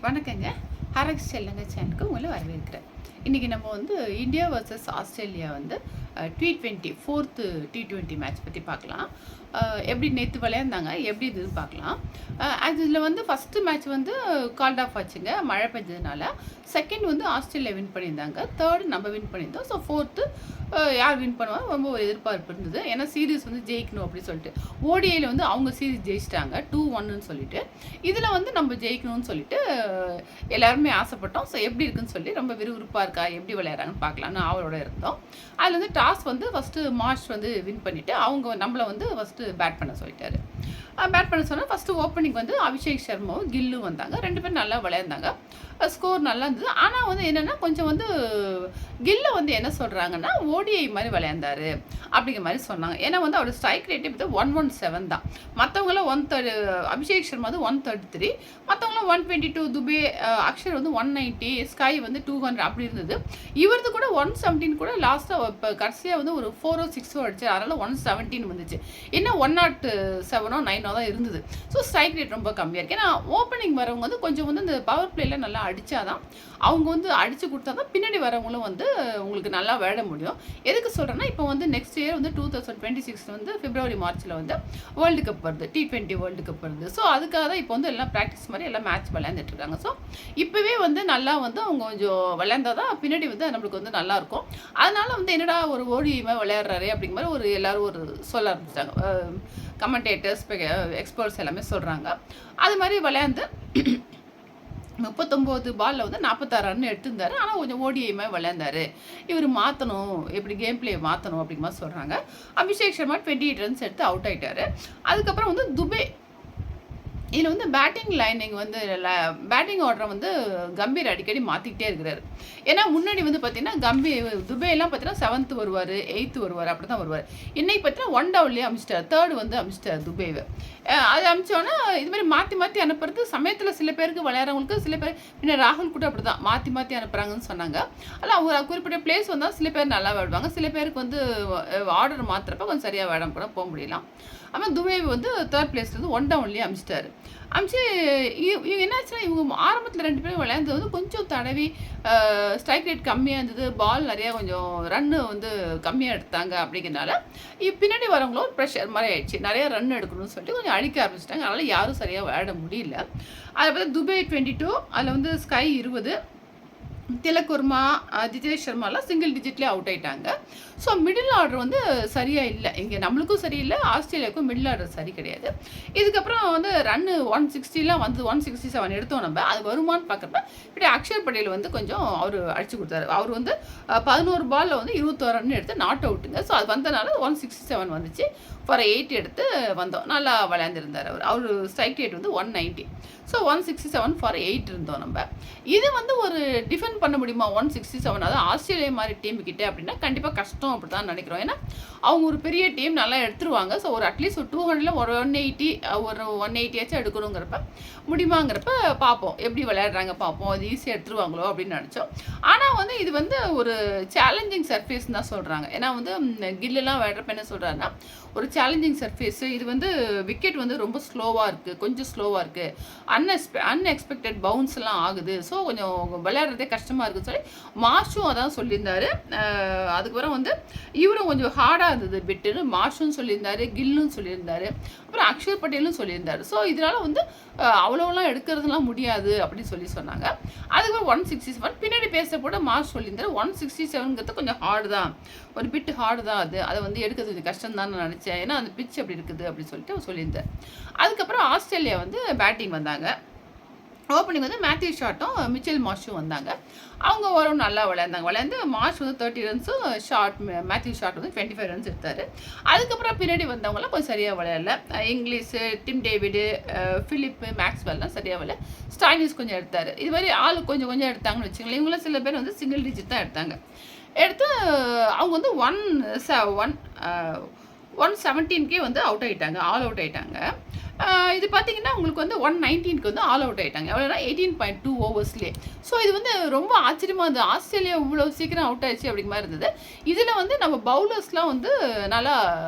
வணக்கங்க. ஹரக்ஸ் செல்லங்க சேனலுக்கு உங்களை வரவேற்கிறேன். இன்றைக்கி நம்ம வந்து இந்தியா வர்சஸ் ஆஸ்திரேலியா வந்து T20 4th T20 மேட்ச் பற்றி பார்க்கலாம். எப்படி நேற்று விளையாண்டாங்க, எப்படி இதுன்னு பார்க்கலாம். அதில் வந்து ஃபஸ்ட்டு மேட்ச் வந்து கால்ட் ஆஃப் ஆச்சுங்க மழை பெஞ்சதுனால. செகண்ட் வந்து ஆஸ்திரேலியா வின் பண்ணியிருந்தாங்க. தேர்டு நம்ம வின் பண்ணியிருந்தோம். ஸோ ஃபோர்த்து யார் வின் பண்ணுவாங்க ரொம்ப ஒரு எதிர்பார்ப்பு இருந்தது. ஏன்னா சீரீஸ் வந்து ஜெயிக்கணும் அப்படின்னு சொல்லிட்டு. ஓடிஐயில் வந்து அவங்க சீரீஸ் ஜெயிச்சிட்டாங்க 2-1ன்னு சொல்லிட்டு. இதில் வந்து நம்ம ஜெயிக்கணும்னு சொல்லிட்டு எல்லாருமே ஆசைப்பட்டோம். ஸோ எப்படி இருக்குன்னு சொல்லி ரொம்ப விறுவிறுப்பாக இருக்கா, எப்படி விளையாடுறாங்கன்னு பார்க்கலான்னு அவரோட இருந்தோம். அதில் வந்து டாஸ் வந்து ஃபஸ்ட்டு மார்ச் வந்து வின் பண்ணிவிட்டு அவங்க நம்மளை வந்து ஃபஸ்ட்டு பேட் பண்ண சொல்லிட்டாரு. பேட் பண்ண சொன்னால் ஃபஸ்ட்டு ஓப்பனிங் வந்து அபிஷேக் சர்மாவும் கில்லும் வந்தாங்க. 2 பேரும் நல்லா விளையாண்டாங்க. ஸ்கோர் நல்லா இருந்தது. ஆனால் வந்து என்னென்னா கொஞ்சம் வந்து கில்லை வந்து என்ன சொல்கிறாங்கன்னா ஓடிஐ மாதிரி விளையாண்டாரு அப்படிங்கிற மாதிரி சொன்னாங்க. ஏன்னா வந்து அவரோட ஸ்ட்ரைக் ரேட்டே இப்போ 117 தான். மற்றவங்களாம் 130, அபிஷேக் சர்மா வந்து 133, மற்றவங்களாம் 122, துபே அக்ஷர் வந்து 190, ஸ்கை வந்து 200 அப்படி இருந்தது. இவரது கூட 117 கூட லாஸ்ட்டாக இப்போ கடைசியாக வந்து ஒரு 4 6 அடிச்சு, அதனால் 117 வந்துச்சு. இன்னும் 107 9 தான் இருந்தது. ஸோ ஸ்ட்ரைக் ரேட் ரொம்ப கம்மியாக இருக்குது. ஏன்னா ஓப்பனிங் வரவங்க வந்து கொஞ்சம் வந்து இந்த பவர் பிளேயில் நல்லா அடித்தாதான் அவங்க வந்து அடித்து கொடுத்தா தான் பின்னாடி வரவங்களும் வந்து உங்களுக்கு நல்லா விளையாட முடியும். எதுக்கு சொல்கிறேன்னா இப்போ வந்து நெக்ஸ்ட் இயர் வந்து 2026 வந்து பிப்ரவரி மார்ச்சில் வந்து வேர்ல்டு கப் வருது, T20 வேர்ல்டு கப் வருது. ஸோ அதுக்காக தான் இப்போ வந்து எல்லாம் ப்ராக்டிஸ் மாதிரி எல்லாம் மேட்ச் விளையாண்டுட்ருக்காங்க. ஸோ இப்போவே வந்து நல்லா வந்து அவங்க கொஞ்சம் விளையாண்டா தான் பின்னாடி வந்து நம்மளுக்கு வந்து நல்லாயிருக்கும். அதனால் வந்து என்னடா ஒரு ஓடியமாக விளையாடுறாரு அப்படிங்கிற மாதிரி ஒரு எல்லோரும் ஒரு சொல்ல ஆரம்பிச்சிட்டாங்க. கமெண்டேட்டர்ஸ் எக்ஸ்பர்ட்ஸ் எல்லாமே சொல்கிறாங்க. அது மாதிரி விளையாண்டு 39 பாலில் வந்து 46 ரன் எடுத்திருந்தாரு. ஆனால் கொஞ்சம் ஓடிஐமே விளையாண்டாரு. இவர் மாற்றணும், எப்படி கேம் பிளே மாற்றணும் அப்படிங்கிற மாதிரி சொல்கிறாங்க. அபிஷேக் சர்மா 28 ரன்ஸ் எடுத்து அவுட் ஆகிட்டார். அதுக்கப்புறம் வந்து துபே இதில் வந்து பேட்டிங் லைனிங் வந்து பேட்டிங் ஆர்டரை வந்து கம்பீர் அடிக்கடி மாற்றிக்கிட்டே இருக்கிறாரு. ஏன்னா முன்னாடி வந்து பார்த்தீங்கன்னா துபேலாம் பார்த்தீங்கன்னா 7th வருவார், 8th வருவார், அப்படி தான் வருவார். இன்னைக்கு பார்த்தீங்கன்னா 1 டவுன்லேயே அமிச்சிட்டார், 3rd வந்து அமிச்சிட்டார் துபேவை. அது அமிச்சோன்னா இதுமாதிரி மாற்றி மாற்றி அனுப்புறது சமயத்தில் சில பேருக்கு விளையாடுறவங்களுக்கு, சில பேர் பின்ன ராகுல் கூட அப்படி தான் மாற்றி மாற்றி அனுப்புகிறாங்கன்னு சொன்னாங்க. அதில் அவங்க குறிப்பிட்ட பிளேஸ் வந்தால் சில பேர் நல்லா விளையாடுவாங்க, சில பேருக்கு வந்து ஆர்டர் மாற்றுறப்ப கொஞ்சம் சரியாக விளையாட கூட போக முடியலாம். ஆனால் துபே வந்து 3rd பிளேஸ்லேருந்து 1 டவுன்லேயே அமிச்சிட்டாரு. அமிச்சு இவங்க என்னாச்சுன்னா இவங்க ஆரம்பத்தில் 2 பேரும் விளையாண்டது வந்து கொஞ்சம் தடவி ஸ்ட்ரைக் ரேட் கம்மியாக இருந்தது, பால் நிறையா கொஞ்சம் ரன்னு வந்து கம்மியாக எடுத்தாங்க. அப்படிங்கிறனால பின்னாடி வரவங்களும் ஒரு ப்ரெஷர் மாதிரி ஆயிடுச்சு, நிறையா ரன் எடுக்கணும்னு சொல்லிட்டு கொஞ்சம் அடிக்க ஆரம்பிச்சிட்டாங்க. அதனால் யாரும் சரியாக விளையாட முடியல. அதை பார்த்து துபே 22, அதில் வந்து ஸ்கை 20, திலக் வர்மா, ஜிதேஷ் சர்மாலாம் சிங்கிள் டிஜிட்லேயே அவுட் ஆகிட்டாங்க. ஸோ மிடில் ஆர்டர் வந்து சரியாக இல்லை. இங்கே நம்மளுக்கும் சரியில்லை, ஆஸ்திரேலியாவுக்கும் மிடில் ஆர்டர் சரி கிடையாது. இதுக்கப்புறம் வந்து ரன்னு 160 வந்து 167 எடுத்தோம். நம்ம அது வருமானு பார்க்குறப்ப இப்படி அக்ஷர் பட்டேல் வந்து கொஞ்சம் அவர் அடிச்சு கொடுத்தாரு. அவர் வந்து 11 பாலில் வந்து 21 ரன் எடுத்து நாட் அவுட்டுங்க. ஸோ அது வந்தனால 167 வந்துச்சு. ஃபார் 8 எடுத்து வந்தோம். நல்லா விளையாண்டுருந்தார் அவர் ஸ்ட்ரைக் ரேட் வந்து 190. ஸோ 167 ஃபார் 8 இருந்தோம் நம்ம. இது வந்து ஒரு டிஃபெண்ட் பண்ண முடியுமா 167? அதாவது ஆஸ்திரேலியா மாதிரி டீம் கிட்டே அப்படின்னா கண்டிப்பாக கஷ்டம் அப்படி தான் நினைக்கிறோம். ஏன்னா அவங்க ஒரு பெரிய டீம் நல்லா எடுத்துருவாங்க. ஸோ ஒரு அட்லீஸ்ட் ஒரு 200ல் ஒரு 180 ஒரு 180 எடுக்கணுங்கிறப்ப முடியுமாங்கிறப்ப பார்ப்போம், எப்படி விளையாடுறாங்க பார்ப்போம், அது ஈஸியாக எடுத்துருவாங்களோ அப்படின்னு நினச்சோம். ஆனால் வந்து இது வந்து ஒரு சேலஞ்சிங் சர்ஃபேஸ்ன்னு தான் சொல்கிறாங்க. ஏன்னா வந்து கில்லெல்லாம் விளையாடுறப்ப என்ன சொல்கிறாருன்னா ஒரு சேலஞ்சிங் சர்ஃபேஸு, இது வந்து விக்கெட் வந்து ரொம்ப ஸ்லோவாக இருக்குது, கொஞ்சம் ஸ்லோவாக இருக்குது, அன்எக்ஸ்பெக்டட் பவுன்ஸ்லாம் ஆகுது, ஸோ கொஞ்சம் விளையாடுறதே கஷ்டமாக இருக்குன்னு சொல்லி மார்ஷும் அதான் சொல்லியிருந்தாரு. அதுக்கப்புறம் வந்து இவரும் கொஞ்சம் ஹார்டாக இருந்தது பிட்டுன்னு மார்ஷும் சொல்லியிருந்தாரு, கில்லும் சொல்லியிருந்தாரு, அப்புறம் அக்ஷர் பட்டேலும் சொல்லியிருந்தாரு. ஸோ இதனால் வந்து அவ்வளோலாம் எடுக்கிறதுலாம் முடியாது அப்படின்னு சொன்னாங்க. அதுக்கப்புறம் 167 பின்னாடி பேச கூட மார்ஷ் சொல்லியிருந்தாரு. 167ங்கிறது கொஞ்சம் ஹார்டு தான், ஒரு பிட்டு ஹார்டு தான், அதை வந்து எடுக்கிறது கொஞ்சம் கஷ்டம் தான் நான் நினச்சேன், ஏன்னா அந்த பிச் அப்படி இருக்குது அப்படின்னு சொல்லிட்டு அவர் சொல்லியிருந்தார். அதுக்கப்புறம் ஆஸ்திரேலியா வந்து பேட்டிங் வந்தாங்க. ஓப்பனிங் வந்து மேத்யூ ஷாட்டும் மிச்சல் மார்ஷும் வந்தாங்க. அவங்க வரும் நல்லா விளையாண்டு மார்ஷ் வந்து 30 ரன்ஸும் மேத்யூ ஷாட் வந்து 25 ரன்ஸ் எடுத்தார். அதுக்கப்புறம் பின்னாடி வந்தவங்களாம் கொஞ்சம் சரியாக விளையாடல. இங்கிலீஷு, டிம் டேவிடு, ஃபிலிப்பு, மேக்ஸ்வெல்லாம் சரியாக விளையாட, ஸ்டாயினிஸ் கொஞ்சம் எடுத்தார். இது மாதிரி ஆள் கொஞ்சம் கொஞ்சம் எடுத்தாங்கன்னு வச்சுங்களேன். இவங்களாம் சில பேர் வந்து சிங்கிள் டிஜிட் தான் எடுத்தாங்க. எடுத்து அவங்க வந்து 117கே வந்து அவுட் ஆகிட்டாங்க, ஆல் அவுட் ஆகிட்டாங்க. இது பார்த்தீங்கன்னா உங்களுக்கு வந்து 119க்கு வந்து ஆல் அவுட் ஆயிட்டாங்க. எவ்வளோனா 18.2 ஓவர்ஸ்லேயே. ஸோ இது வந்து ரொம்ப ஆச்சரியமா இருந்தது. ஆஸ்திரேலியா இவ்வளோ சீக்கிரம் அவுட் ஆயிடுச்சு அப்படிங்கிற மாதிரி இருந்தது. இதில் வந்து நம்ம பவுலர்ஸ்லாம் வந்து நல்லா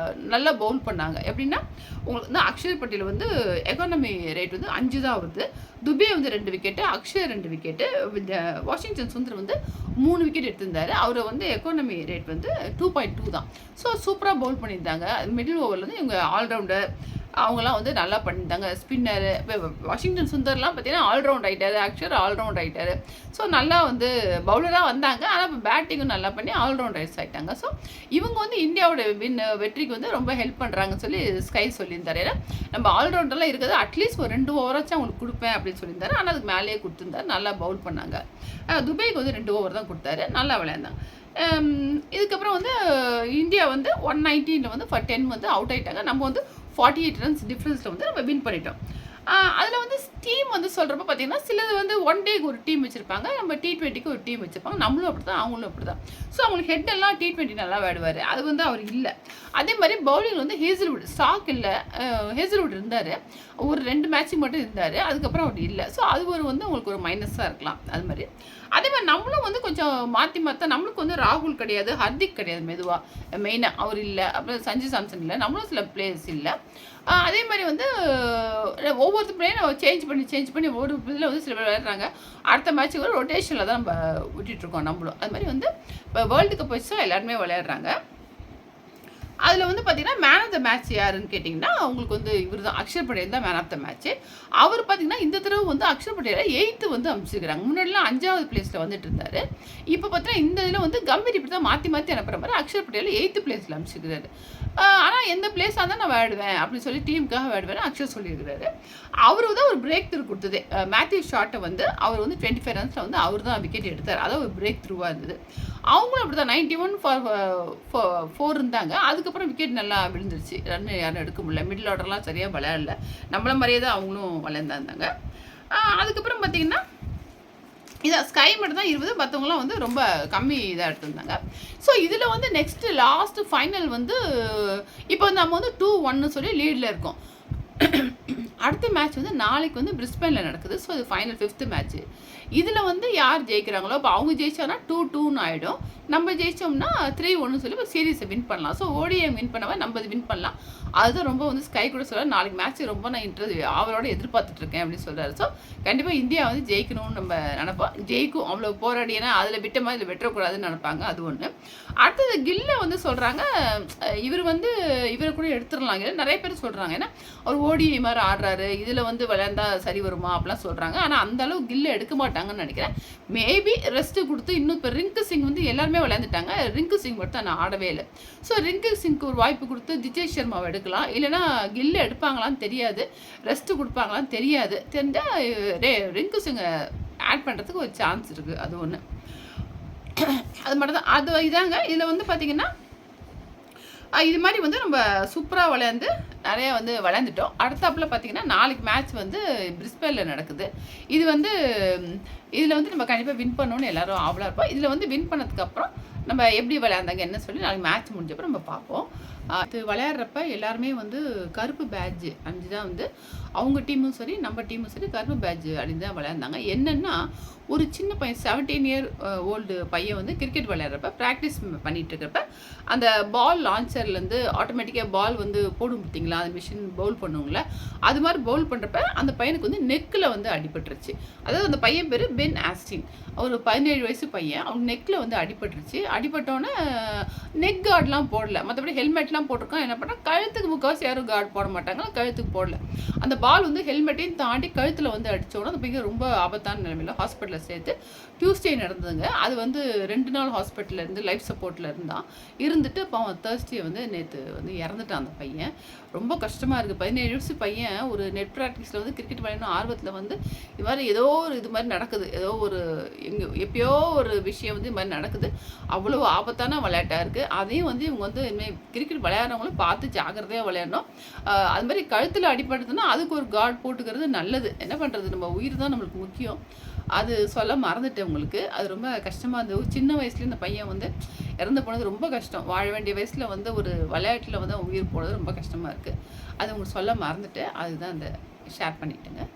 நல்லா பவுல் பண்ணாங்க. எப்படின்னா உங்களுக்கு வந்து அக்ஷர் பட்டேல் வந்து எக்கானமி ரேட் வந்து 5 தான் வருது. துபே வந்து 2 விக்கெட்டு, அக்ஷர் 2 விக்கெட்டு, வாஷிங்டன் சுந்தர் வந்து 3 விக்கெட் எடுத்திருந்தாரு. அவர் வந்து எக்கானமி ரேட் வந்து 2.2 தான். ஸோ சூப்பராக பவுல் பண்ணியிருந்தாங்க. மிடில் ஓவரில் வந்து இவங்க ஆல்ரவுண்டர் அவங்களாம் வந்து நல்லா பண்ணியிருந்தாங்க. ஸ்பின்னரு வாஷிங்டன் சுந்தர்லாம் பார்த்தீங்கன்னா ஆல்ரவுண்ட் ஆகிட்டாரு, அக்ஷர் ஆல்ரவுண்ட் ஆகிட்டாரு. ஸோ நல்லா வந்து பவுலராக வந்தாங்க. ஆனால் இப்போ பேட்டிங்கும் நல்லா பண்ணி ஆல்ரவுண்டர்ஸ் ஆகிட்டாங்க. ஸோ இவங்க வந்து இந்தியாவோட வெற்றிக்கு வந்து ரொம்ப ஹெல்ப் பண்ணுறாங்கன்னு சொல்லி ஸ்கை சொல்லியிருந்தாரு. ஏன்னா நம்ம ஆல்ரவுண்டர்லாம் இருக்குது, அட்லீஸ்ட் ஒரு 2 ஓவராச்சும் அவங்களுக்கு கொடுப்பேன் அப்படின்னு சொல்லியிருந்தாரு. ஆனால் அதுக்கு மேலேயே கொடுத்துருந்தாரு. நல்லா பவுல் பண்ணாங்க. துபைக்கு வந்து 2 ஓவர் தான் கொடுத்தாரு. நல்லா விளையாண்டாங்க. இதுக்கப்புறம் வந்து இந்தியா வந்து 119 வந்து ஃபார் 10 வந்து அவுட் ஆகிட்டாங்க. நம்ம வந்து 48 ரன்ஸ் டிஃப்ரென்ஸில் வந்து நம்ம வின் பண்ணிட்டோம். அதில் வந்து டீம் வந்து சொல்கிறப்ப பார்த்தீங்கன்னா சிலது வந்து ஒன் டேக்கு ஒரு டீம் வச்சுருப்பாங்க, நம்ம T20க்கு ஒரு டீம் வச்சுருப்பாங்க. நம்மளும் அப்படி தான், அவங்களும் அப்படி தான். ஸோ அவங்களுக்கு ஹெட்டெல்லாம் T20 நல்லா விளையாடுவார். அது வந்து அவர் இல்லை. அதே மாதிரி பவுலிங் வந்து ஹேசல்வுட் ஸ்டாக் இல்லை. ஹேசல்வுட் இருந்தார், ஒரு 2 மேட்ச்சுக்கு மட்டும் இருந்தார். அதுக்கப்புறம் அவர் இல்லை. ஸோ அது ஒரு வந்து உங்களுக்கு ஒரு மைனஸாக இருக்கலாம். அது மாதிரி அதே மாதிரி நம்மளும் வந்து கொஞ்சம் மாற்றி நம்மளுக்கு வந்து ராகுல் கிடையாது, ஹர்திக் கிடையாது. மெயினாக அவர் இல்லை. அப்புறம் சஞ்சு சாம்சன் இல்லை. நம்மளும் சில பிளேயர்ஸ் இல்லை. அதே மாதிரி வந்து ஒவ்வொரு பிளேயரும் சேஞ்ச் பண்ணி ஒரு இதில் வந்து சில பேர் விளையாடுறாங்க. அடுத்த மேட்ச்சுக்கு வந்து ரொட்டேஷனில் தான் நம்ம விட்டுட்ருக்கோம் நம்மளும். அது மாதிரி வந்து இப்போ வேர்ல்டு கப் வச்சு தான் எல்லாருமே விளையாடுறாங்க. அதில் வந்து பார்த்தீங்கன்னா மேன் ஆஃப் த மேட்ச் யாருன்னு கேட்டிங்கன்னா உங்களுக்கு வந்து இவர் தான், அக்ஷர் பட்டேல் தான் மேன் ஆஃப் த மேட்ச்சு. அவர் பார்த்தீங்கன்னா இந்த தடவை வந்து அக்ஷர் பட்டேலை 8th வந்து அமைச்சிருக்கிறாங்க. முன்னாடிலாம் 5வது பிளேஸில் வந்துட்டு இருந்தார். இப்போ பார்த்தீங்கன்னா இந்த இதில் வந்து கம்பீர் இப்படி தான் மாற்றி அனுப்புகிற மாதிரி அக்ஷர் பட்டேல் 8th பிளேஸில் அமைச்சிருக்கிறாரு. ஆனால் எந்த பிளேஸாக தான் நான் விளையாடுவேன் அப்படின்னு சொல்லி டீமுக்காக விளையாடுவேன் அக்ஷர் சொல்லியிருக்கிறாரு. அவர் தான் ஒரு பிரேக் த்ரூ கொடுத்தது. மேத்யூ ஷாட்டை வந்து அவர் வந்து 25 ரன்ஸில் வந்து அவர் தான் விக்கெட் எடுத்தார். அதான் ஒரு பிரேக் த்ரூவாக இருந்தது. அவங்களும் அப்படி தான் 91 ஃபார் 4 இருந்தாங்க. அதுக்கப்புறம் விக்கெட் நல்லா விழுந்துருச்சு. ரன் யாரும் எடுக்க முடியல. மிடில் ஆர்டர்லாம் சரியாக விளையாடல. நம்மள மாதிரியே தான் அவங்களும் விளையாண்டாங்க. அதுக்கப்புறம் பார்த்தீங்கன்னா இதான் ஸ்கை மட்டும் தான் 20, மற்றவங்களாம் வந்து ரொம்ப கம்மி இதாக எடுத்திருந்தாங்க. ஸோ இதில் வந்து நெக்ஸ்ட்டு லாஸ்ட்டு ஃபைனல் வந்து இப்போ நம்ம வந்து 2-1 சொல்லி லீடில் இருக்கோம். அடுத்த மேட்ச் வந்து நாளைக்கு வந்து பிரிஸ்பேனில் நடக்குது. ஸோ இது ஃபைனல் 5th மேட்ச்சு. இதில் வந்து யார் ஜெயிக்கிறாங்களோ இப்போ அவங்க ஜெயிச்சாங்கன்னா 2-2ன்னு ஆகிடும். நம்ம ஜெயிச்சோம்னா 3-1 சொல்லி இப்போ சீரீஸை வின் பண்ணலாம். ஸோ ஓடிஎம் வின் பண்ணவா நம்ம வின் பண்ணலாம். அதுதான் ரொம்ப வந்து ஸ்கை கூட சொல்கிறார். நாளைக்கு மேட்ச் ரொம்ப நான் அவரோட எதிர்பார்த்துட்ருக்கேன் அப்படின்னு சொல்கிறாரு. ஸோ கண்டிப்பாக இந்தியா வந்து ஜெயிக்கணும்னு நம்ம நினைப்போம். ஜெயிக்கும் அவ்வளோ போராடி, ஏன்னா அதில் விட்ட மாதிரி இதில் வெட்டக்கூடாதுன்னு நினைப்பாங்க. அது ஒன்று. அடுத்தது கில்லை வந்து சொல்கிறாங்க இவர் வந்து இவரை கூட எடுத்துடலாம். நிறைய பேர் சொல்கிறாங்க. ஏன்னா அவர் ஓடிஐ மாதிரி ஆடுறாரு, இதில் வந்து விளையாண்டா சரி வருமா அப்படிலாம் சொல்கிறாங்க. ஆனால் அந்தளவு கில்லை எடுக்க மாட்டாங்கன்னு நினைக்கிறேன். மேபி ரெஸ்ட்டு கொடுத்து இன்னும் இப்போ ரிங்கு சிங் வந்து எல்லாருமே விளையாண்டுட்டாங்க. ரிங்கு சிங் மட்டும் நான் ஆடவே இல்லை. ஸோ ரிங்கு சிங்க்கு ஒரு வாய்ப்பு கொடுத்து ஜிதேஷ் சர்மாவை எடுக்கலாம். இல்லைனா கில்லை எடுப்பாங்களான்னு தெரியாது, ரெஸ்ட்டு கொடுப்பாங்களான்னு தெரியாது. தெரிஞ்சால் ரிங்கு சிங்கை ஆட் பண்ணுறதுக்கு ஒரு சான்ஸ் இருக்குது. அது ஒன்று. அது மட்டும் தான். அது இதாங்க. இதில் வந்து பார்த்திங்கன்னா இது மாதிரி வந்து நம்ம சூப்பராக விளையாண்டு நிறையா வந்து விளையாண்டுட்டோம். அடுத்தாப்பில் பார்த்திங்கன்னா நாளைக்கு மேட்ச் வந்து பிரிஸ்பேனில் நடக்குது. இது வந்து இதில் வந்து நம்ம கண்டிப்பாக வின் பண்ணணும்னு எல்லோரும் ஆவலாக இருப்போம். இதில் வந்து வின் பண்ணதுக்கப்புறம் நம்ம எப்படி விளையாண்டாங்க என்ன சொல்லி நாளைக்கு மேட்ச் முடிஞ்சப்போ நம்ம பார்ப்போம். இது விளையாடுறப்ப எல்லாருமே வந்து கருப்பு பேட்ஜ் அணிஞ்சு தான் வந்து அவங்க டீமும் சரி நம்ம டீமும் சரி கருப்பு பேட்ஜ் அணிஞ்சு தான் விளையாண்டாங்க. என்னென்னா ஒரு சின்ன பையன் 17 இயர் ஓல்டு பையன் வந்து கிரிக்கெட் விளையாடுறப்ப ப்ராக்டிஸ் பண்ணிட்டு இருக்கிறப்ப அந்த பால் லான்ச்சர்லேருந்து ஆட்டோமேட்டிக்காக பால் வந்து போடும் பார்த்தீங்களா, அந்த மிஷின் பவுல் பண்ணுவோங்கள, அது மாதிரி பவுல் பண்ணுறப்ப அந்த பையனுக்கு வந்து நெக்கில் வந்து அடிபட்டுருச்சு. அதாவது அந்த பையன் பேர் பென் ஆஸ்டின். அவர் 17 வயசு பையன். அவங்க நெக்கில் வந்து அடிபட்டுருச்சு. அடிபட்டோன்னே நெக் கார்டெலாம் போடல, மற்றபடி ஹெல்மெட்லாம் போட்டிருக்கான். என்ன பண்ணால் கழுத்துக்கு முக்கால்வாசி யாரும் கார்டு போட மாட்டாங்க, கழுத்துக்கு போடல. அந்த பால் வந்து ஹெல்மெட்டையும் தாண்டி கழுத்தில் வந்து அடித்தோன்னா அந்த பையன் ரொம்ப ஆபத்தான நிலைமையில் ஹாஸ்பிட்டலில் சேர்த்து டியூஸ்டே நடந்ததுங்க. அது வந்து 2 நாள் ஹாஸ்பிட்டலில் இருந்து லைஃப் சப்போர்ட்டில் இருந்துட்டு பாவம் தேர்ஸ்டே வந்து நேற்று வந்து இறந்துட்டான் அந்த பையன். ரொம்ப கஷ்டமாக இருக்குது. 17 வயசு பையன் ஒரு நெட் ப்ராக்டிஸில் வந்து கிரிக்கெட் விளையாடணும் ஆர்வத்தில் வந்து இது மாதிரி ஏதோ ஒரு இது மாதிரி நடக்குது. ஏதோ ஒரு எப்பயோ ஒரு விஷயம் வந்து இது மாதிரி நடக்குது. அவ்வளோ ஆபத்தான விளையாட்டாக இருக்குது. அதையும் வந்து இவங்க வந்து இனிமேல் கிரிக்கெட் விளையாடுறவங்களும் பார்த்து ஜாக்கிரதையாக விளையாடணும். அது மாதிரி கழுத்தில் அடிபடுதுன்னா அதுக்கு ஒரு கார்டு போட்டுக்கிறது நல்லது. என்ன பண்ணுறது, நம்ம உயிர் தான் நம்மளுக்கு முக்கியம். அது சொல்ல மறந்துட்டேன் உங்களுக்கு. அது ரொம்ப கஷ்டமா இருந்தது. ஒரு சின்ன வயசுல இந்த பையன் வந்து இறந்து போனது ரொம்ப கஷ்டம். வாழ வேண்டிய வயசுல வந்து ஒரு விளையாட்டுல வந்து அவன் உயிர் போனது ரொம்ப கஷ்டமா இருக்கு. அது உங்களுக்கு சொல்ல மறந்துட்டேன். அதுதான் அந்த ஷேர் பண்ணிட்டேங்க.